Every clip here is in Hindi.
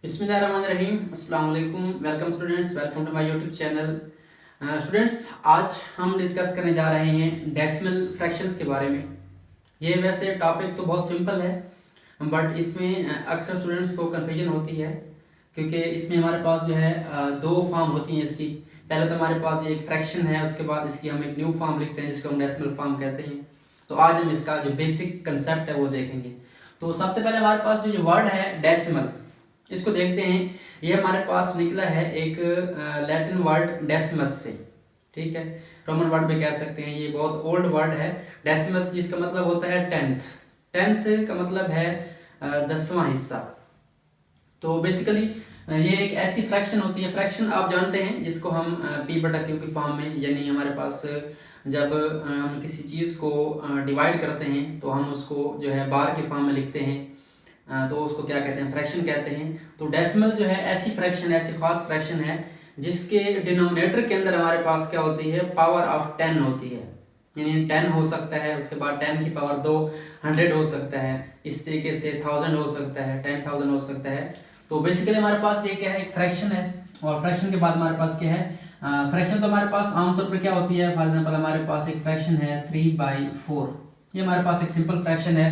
बिस्मिल्लाहिर्रहमानिर्रहीम। अस्सलाम वालेकुम। Welcome students, welcome to my YouTube channel. Students, आज हम डिस्कस करने जा रहे हैं डेसिमल फ्रैक्शंस के बारे में। ये वैसे टॉपिक तो बहुत सिंपल है, बट इसमें अक्सर स्टूडेंट्स को कन्फ्यूजन होती है, क्योंकि इसमें हमारे पास जो है दो फॉर्म होती हैं इसकी। पहले तो हमारे पास एक फ्रैक्शन है, उसके बाद इसकी हम एक न्यू फॉर्म लिखते हैं जिसको हम डेसिमल फॉर्म कहते हैं। तो आज हम इसका जो बेसिक कंसेप्ट है वो देखेंगे। तो सबसे पहले हमारे पास जो वर्ड है डेसिमल, इसको देखते हैं। ये हमारे पास निकला है एक लैटिन वर्ड डेसिमस से, ठीक है। रोमन वर्ड में कह सकते हैं, ये बहुत ओल्ड वर्ड है डेसिमस, जिसका मतलब होता है टेंथ। टेंथ का मतलब है 10वां हिस्सा। तो बेसिकली ये एक ऐसी फ्रैक्शन होती है, फ्रैक्शन आप जानते हैं, जिसको हम पी बटा क्यू की फॉर्म में, यानी हमारे पास जब हम किसी चीज़ को डिवाइड करते हैं तो हम उसको जो है बार के फॉर्म में लिखते हैं, तो उसको क्या कहते हैं, फ्रैक्शन कहते हैं। तो डेसिमल जो है ऐसी फ्रैक्शन, ऐसी खास फ्रैक्शन है जिसके डिनोमिनेटर के अंदर हमारे पास क्या होती है, पावर ऑफ 10 होती है। यानी 10 हो सकता है, उसके बाद 10 की पावर 2 100 हो सकता है, इस तरीके से 1000 हो सकता है, 10,000 हो सकता है। तो बेसिकली हमारे पास ये क्या है, एक फ्रैक्शन है। और फ्रैक्शन के बाद हमारे पास क्या है, फ्रैक्शन तो हमारे पास आमतौर पर क्या होती है, फॉर एग्जाम्पल हमारे पास एक फ्रैक्शन है 3/4। ये हमारे पास एक सिंपल फ्रैक्शन है।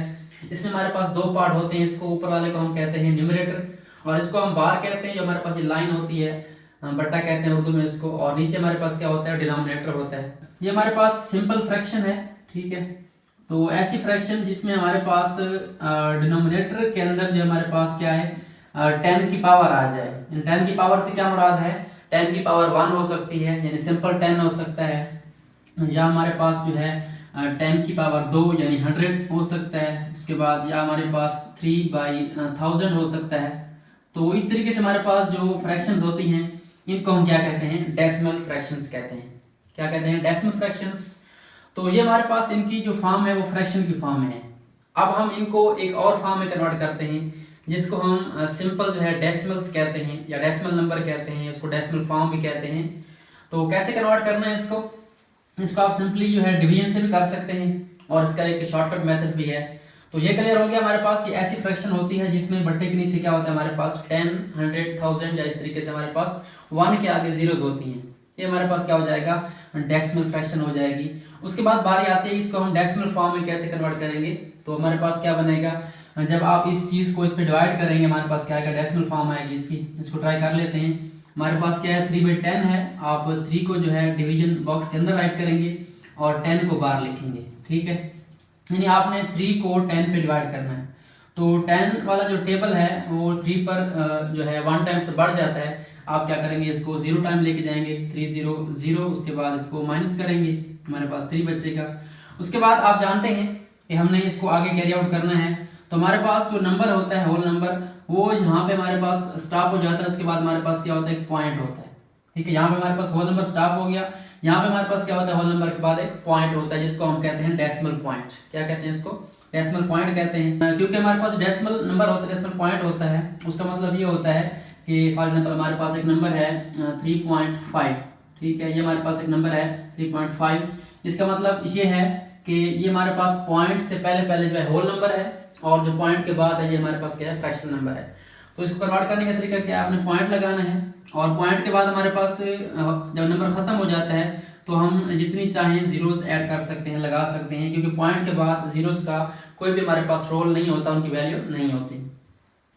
इसमें हमारे पास दो पार्ट होते हैं, इसको ऊपर वाले को हम कहते हैं न्यूमरेटर, और इसको हम बार कहते हैं। जो हमारे पास ये लाइन होती है, बट्टा कहते हैं उर्दू में इसको, और नीचे हमारे पास क्या होता है, डिनोमिनेटर होता है। ये हमारे पास सिंपल फ्रैक्शन है, ठीक है। तो ऐसी फ्रैक्शन जिसमें हमारे पास डिनोमिनेटर के अंदर जो हमारे पास क्या है, 10 की पावर आ जाए। 10 की पावर से क्या मुराद है, 10 की पावर 1 हो सकती है, यानी सिंपल 10 हो सकता है, या हमारे पास जो है 10 की पावर 2 यानी 100 हो सकता है। उसके बाद या हमारे पास 3/1000 हो सकता है। तो इस तरीके से हमारे पास जो फ्रैक्शंस होती हैं, इनको हम क्या कहते हैं, डेसिमल फ्रैक्शंस कहते हैं। क्या कहते हैं, डेसिमल फ्रैक्शंस। तो ये हमारे पास इनकी जो फॉर्म है वो फ्रैक्शन की फॉर्म है। अब हम इनको एक और फॉर्म में कन्वर्ट करते हैं, जिसको हम सिंपल जो है डेसिमल्स कहते हैं, या डेसिमल नंबर कहते हैं, उसको डेसिमल फॉर्म भी कहते हैं। तो कैसे कन्वर्ट करना है इसको आप सिंपली जो है डिवीजन से भी कर सकते हैं, और इसका एक शॉर्टकट मेथड भी है। तो ये क्लियर हो गया। हमारे पास ये ऐसी फ्रैक्शन होती है जिसमें बट्टे के नीचे क्या होता है, हमारे पास 10, 100, 1000, या इस तरीके से हमारे पास 1 के आगे जीरोस होती हैं। ये हमारे पास क्या हो जाएगा, डेसिमल फ्रैक्शन हो जाएगी। उसके बाद बारी आती है इसको हम डेसिमल फॉर्म में कैसे कन्वर्ट करेंगे। तो हमारे पास क्या बनेगा, जब आप इस चीज को इस पे डिवाइड करेंगे, हमारे पास क्या आएगा, डेसिमल फॉर्म आएगी इसकी। इसको ट्राई कर लेते हैं। हमारे पास क्या है, 3/10 है। आप 3 को जो है डिवीजन बॉक्स के अंदर राइट करेंगे और 10 को बाहर लिखेंगे, ठीक है। यानी आपने 3 को 10 पे डिवाइड करना है। तो 10 वाला जो टेबल है वो 3 पर जो है 1 टाइम से बढ़ जाता है। आप क्या करेंगे, इसको 0 टाइम लेके जाएंगे, 3 0 0। उसके बाद इसको माइनस करेंगे, हमारे पास 3 बचेगा। उसके बाद आप जानते हैं कि हमने इसको आगे कैरी आउट करना है। तो हमारे पास जो नंबर होता है, होल नंबर, वो यहाँ पे हमारे पास स्टॉप हो जाता है। उसके बाद हमारे पास क्या होता है, एक पॉइंट होता है, ठीक है। यहाँ पे हमारे पास होल नंबर स्टॉप हो गया। यहाँ पे हमारे पास क्या होता है, होल नंबर के बाद एक पॉइंट होता है, जिसको हम कहते हैं डेसिमल पॉइंट। क्या कहते हैं इसको, डेसिमल पॉइंट कहते हैं। क्योंकि हमारे पास डेसिमल नंबर होता है, डेसिमल पॉइंट होता है, उसका मतलब ये होता है कि फॉर एग्जांपल हमारे पास एक नंबर है 3.5, ठीक है। ये हमारे पास एक नंबर है 3.5। इसका मतलब ये है कि ये हमारे पास पॉइंट से पहले पहले जो है होल नंबर है, और जो पॉइंट के बाद है ये हमारे पास क्या है, फ्रैक्शनल नंबर है। तो इसको कन्वर्ट करने का तरीका क्या है, आपने पॉइंट लगाना है, और पॉइंट के बाद हमारे पास जब नंबर खत्म हो जाता है तो हम जितनी चाहें जीरोस ऐड कर सकते हैं, लगा सकते हैं, क्योंकि पॉइंट के बाद जीरोस का कोई भी हमारे पास रोल नहीं होता, उनकी वैल्यू नहीं होती।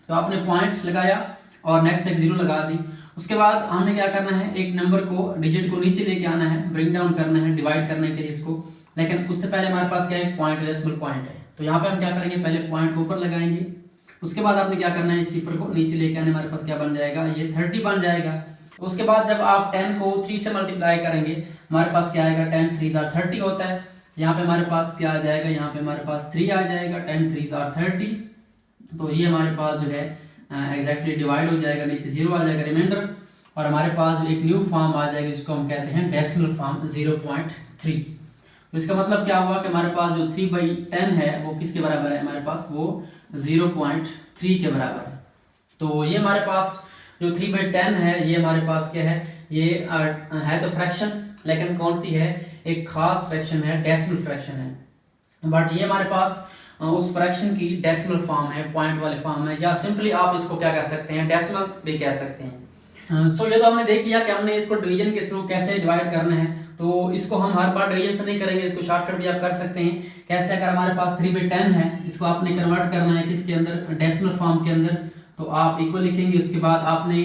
तो आपने पॉइंट लगाया और नेक्स्ट एक जीरो लगा दी। उसके बाद हमने क्या करना है, एक नंबर को, डिजिट को नीचे लेके आना है, ब्रिंग डाउन करना है डिवाइड करने के लिए इसको। लेकिन उससे पहले हमारे पास क्या है, पॉइंट, डेसिमल पॉइंट है। तो यहाँ पे हम क्या करेंगे, पहले पॉइंट को ऊपर लगाएंगे। उसके बाद आपने क्या करना है, इस सिफर को नीचे लेके आने, हमारे पास क्या बन जाएगा, ये 30 बन जाएगा। उसके बाद जब आप 10 को 3 से मल्टीप्लाई करेंगे, हमारे पास क्या आएगा, 10 3 30 होता है। यहाँ पे हमारे पास क्या आ जाएगा, यहाँ पे हमारे पास 3 आ जाएगा, 10 3 30। तो ये हमारे पास जो है एग्जैक्टली डिवाइड हो जाएगा, नीचे 0 आ जाएगा रिमाइंडर, और हमारे पास जो एक न्यू फॉर्म आ जाएगी जिसको हम कहते हैं डेसिमल फॉर्म 0.3। तो इसका मतलब क्या हुआ कि हमारे पास जो 3/10 है वो किसके बराबर है, हमारे पास वो 0.3 के बराबर है। तो ये हमारे पास जो 3/10 है, ये हमारे पास क्या है, ये है तो फ्रैक्शन, लेकिन कौन सी है, एक खास फ्रैक्शन है, डेसिमल फ्रैक्शन है। बट ये हमारे पास उस फ्रैक्शन की डेसिमल फॉर्म है, पॉइंट वाले फॉर्म है, या सिंपली आप इसको क्या कह सकते हैं, डेसिमल भी कह सकते हैं। सो ये तो हमने देख लिया कि हमने इसको डिवीजन के थ्रू कैसे डिवाइड करना है। तो इसको हम हर बार डिवीजन से नहीं करेंगे, इसको शॉर्टकट भी आप कर सकते हैं। कैसे, अगर हमारे पास 3/10 है, इसको आपने कन्वर्ट करना है किसके अंदर, डेसिमल फॉर्म के अंदर, तो आप इक्वल लिखेंगे। उसके बाद आपने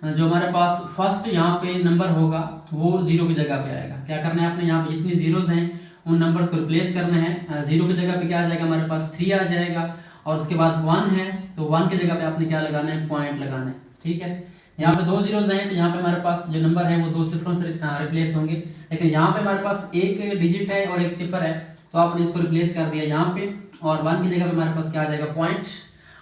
जो हमारे पास फर्स्ट यहाँ पे नंबर होगा वो 0 की जगह पे आएगा। क्या करना है आपने, यहाँ पे जितनी जीरोज हैं उन नंबर्स को रिप्लेस करना है। 0 की जगह पे क्या आ जाएगा, हमारे पास 3 आ जाएगा, और उसके बाद 1 है तो 1 की जगह पे आपने क्या लगाना है, पॉइंट लगाना है। ठीक है, यहाँ पे 2 जीरोज हैं तो यहाँ पे हमारे पास जो नंबर है वो 2 सिफरों से रिप्लेस होंगे। लेकिन यहाँ पे हमारे पास एक डिजिट है और एक सिफर है, तो आपने इसको रिप्लेस कर दिया यहाँ पे, और 1 की जगह पे हमारे पास क्या आ जाएगा, पॉइंट।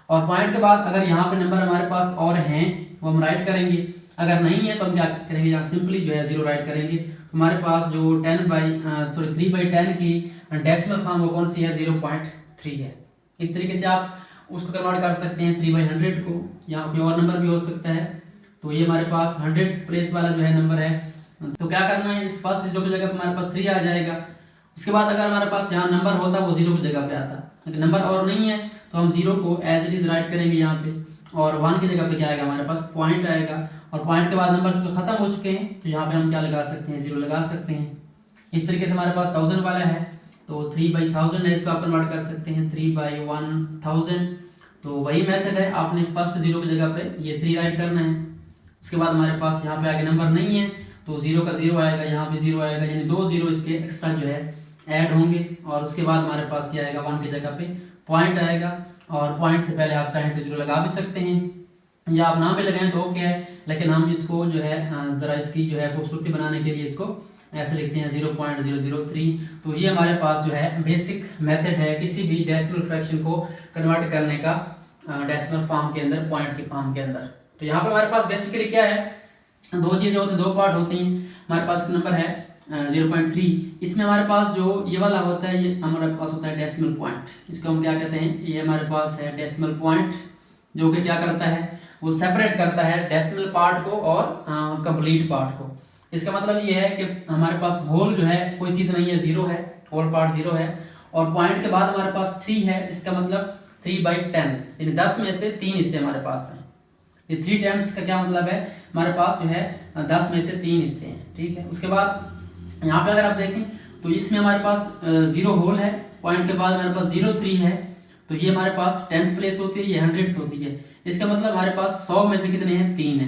और पॉइंट के बाद अगर यहाँ पे नंबर हमारे पास और हैं वो हम राइट करेंगे, अगर नहीं है तो हम क्या करेंगे, यहाँ सिंपली जो है 0 राइट करेंगे। तो हमारे पास जो 3/10 की डेसिमल फॉर्म वो कौन सी है, 0.3 है। इस तरीके से आप उसको कन्वर्ट कर सकते हैं 3/100 को, यहाँ कोई और नंबर भी हो सकता है। तो ये हमारे पास 100th प्लेस वाला जो है नंबर है, तो क्या करना है, इस फर्स्ट 0 की जगह पे हमारे पास 3 आ जाएगा। उसके बाद अगर हमारे पास यहाँ नंबर होता वो 0 की जगह पे आता, अगर नंबर और नहीं है तो हम 0 को एज इट इज राइट करेंगे यहाँ पे, और 1 की जगह पे क्या आएगा, हमारे पास पॉइंट आएगा, और पॉइंट के बाद नंबर खत्म हो चुके हैं तो यहाँ पे हम क्या लगा सकते हैं, 0 लगा सकते हैं। इस तरीके से हमारे पास 1000 वाला है तो 3/1000 है, इसको आप कन्वर्ट कर सकते हैं 3/1000। तो वही मेथड है, आपने फर्स्ट 0 की जगह पे ये 3 राइट करना है। उसके बाद हमारे पास यहाँ पे आगे नंबर नहीं है तो 0 का 0 आएगा, यहाँ पे 0 आएगा, यानी 2 0 इसके एक्स्ट्रा जो है ऐड होंगे। और उसके बाद हमारे पास क्या आएगा, 1 की जगह पे पॉइंट आएगा, और पॉइंट से पहले आप चाहें तो 0 लगा भी सकते हैं या आप नाम भी लगाएं तो ओके है। लेकिन हम इसको जो है ज़रा इसकी जो है खूबसूरती बनाने के लिए इसको ऐसे लिखते हैं 0.003। तो ये हमारे पास जो है बेसिक मेथड है किसी भी डेसिमल फ्रैक्शन को कन्वर्ट करने का डेसिमल फॉर्म के अंदर, पॉइंट की फॉर्म के अंदर। तो यहाँ पे हमारे पास बेसिकली क्या है, 2 चीज़ें होती हैं, 2 पार्ट होती हैं। हमारे पास नंबर है 0.3, इसमें हमारे पास जो ये वाला होता है ये हमारे पास होता है डेसिमल पॉइंट, इसको हम क्या कहते हैं, ये हमारे पास है डेसिमल पॉइंट, जो कि क्या करता है, वो सेपरेट करता है डेसिमल पार्ट को और कंप्लीट पार्ट को। इसका मतलब ये है कि हमारे पास होल जो है कोई चीज़ नहीं है, 0 है, होल पार्ट 0 है, और पॉइंट के बाद हमारे पास 3 है, इसका मतलब 3/10, यानी 10 में से 3 हिस्से हमारे पास हैं। ये 3/10 का क्या मतलब है, हमारे पास जो है 10 में से 3 हिस्से हैं। ठीक है, उसके बाद यहाँ पे अगर आप देखें तो इसमें हमारे पास 0 होल है, पॉइंट के बाद हमारे पास 0.3 है, तो ये हमारे पास 10th प्लेस होती है, ये 100th होती है। इसका मतलब हमारे पास 100 में से कितने हैं, 3 है।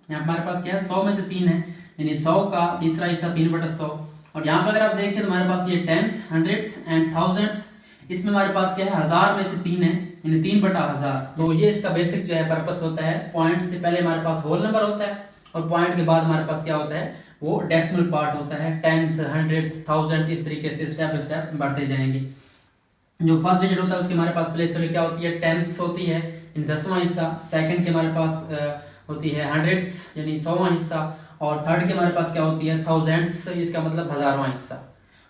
यहाँ हमारे पास क्या है, 100 में से 3 है, यानी 100 का तीसरा हिस्सा 3/100। और यहाँ पे अगर आप देखें तो हमारे पास ये 10th, 100th एंड 1000th, इसमें हमारे पास क्या है, 1000 में से 3 है, यानी 3/1000। तो ये इसका बेसिक जो है पर्पस होता है। पॉइंट से पहले हमारे पास होल नंबर होता है, और पॉइंट के बाद हमारे पास क्या होता है, वो डेसिमल पार्ट होता है। 10th, 100th, 1000, इस तरीके से स्टेप बाय स्टेप बढ़ते जाएंगे। जो फर्स्ट डिजिट होता है उसके हमारे पास प्लेस वैल्यू क्या होती है, 10th होती है, यानी 10वां हिस्सा। सेकंड के हमारे पास होती है 100th, यानी 100वां हिस्सा, और थर्ड के हमारे पास क्या होती है 1000th, इसका मतलब 1000वां हिस्सा।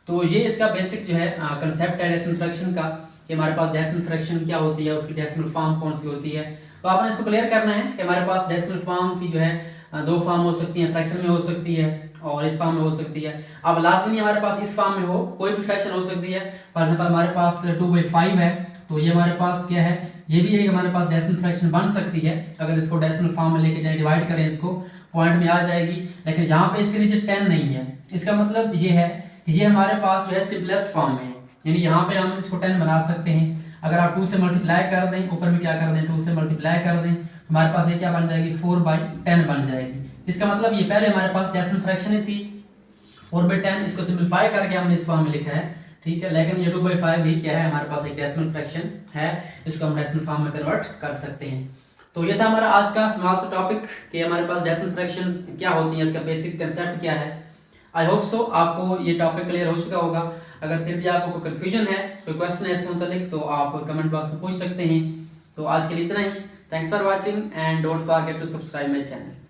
तो ये इसका बेसिक जो है कंसेप्ट है डेसिमल फ्रैक्शन का, कि हमारे पास डेसिमल फ्रैक्शन क्या होती है, उसकी डेसिमल फॉर्म कौन सी होती है। तो आपने इसको क्लियर करना है कि हमारे पास डेसिमल फॉर्म की जो है 2 फॉर्म हो सकती है, फ्रैक्शन में हो सकती है और इस फॉर्म में हो सकती है। अब लाजमी हमारे पास इस फॉर्म में हो, कोई भी फ्रैक्शन हो सकती है। फॉर एग्जांपल हमारे पास 2/5 है, तो ये हमारे पास क्या है, ये भी एक हमारे पास डेसिमल फ्रैक्शन बन सकती है। अगर इसको डेसिमल फॉर्म में लेके जाए, डिवाइड करें इसको, पॉइंट में आ जाएगी। लेकिन यहाँ पे इसके नीचे 10 नहीं है, इसका मतलब ये है कि ये हमारे पास जो है सिंपलेस्ट फॉर्म में है, यानी यहाँ पे हम इसको 10 बना सकते हैं। अगर आप 2 से मल्टीप्लाई कर दें, ऊपर भी क्या कर दें, 2 से मल्टीप्लाई कर दें, तो हमारे पास ये क्या बन जाएगी, 4/10 बन जाएगी। इसका मतलब ये पहले हमारे पास डेसिमल फ्रैक्शन ही थी 4/10, इसको सिंपलीफाई करके हमने इस फॉर्म में लिखा है। ठीक है, लेकिन ये 2/5 भी क्या है, हमारे पास एक डेसिमल फ्रैक्शन है, इसको हम डेसिमल फॉर्म में कन्वर्ट कर सकते हैं। तो ये था हमारा आज का स्मॉल सा टॉपिक कि हमारे पास डेसिमल फ्रैक्शंस क्या होती हैं, इसका बेसिक कंसेप्ट क्या है। आई होप सो आपको ये टॉपिक क्लियर हो चुका होगा। अगर फिर भी आपको कोई कंफ्यूजन है, कोई क्वेश्चन है इसके मुतालिक, तो आप कमेंट बॉक्स में पूछ सकते हैं। तो आज के लिए इतना ही। Thanks for watching and don't forget to subscribe my channel.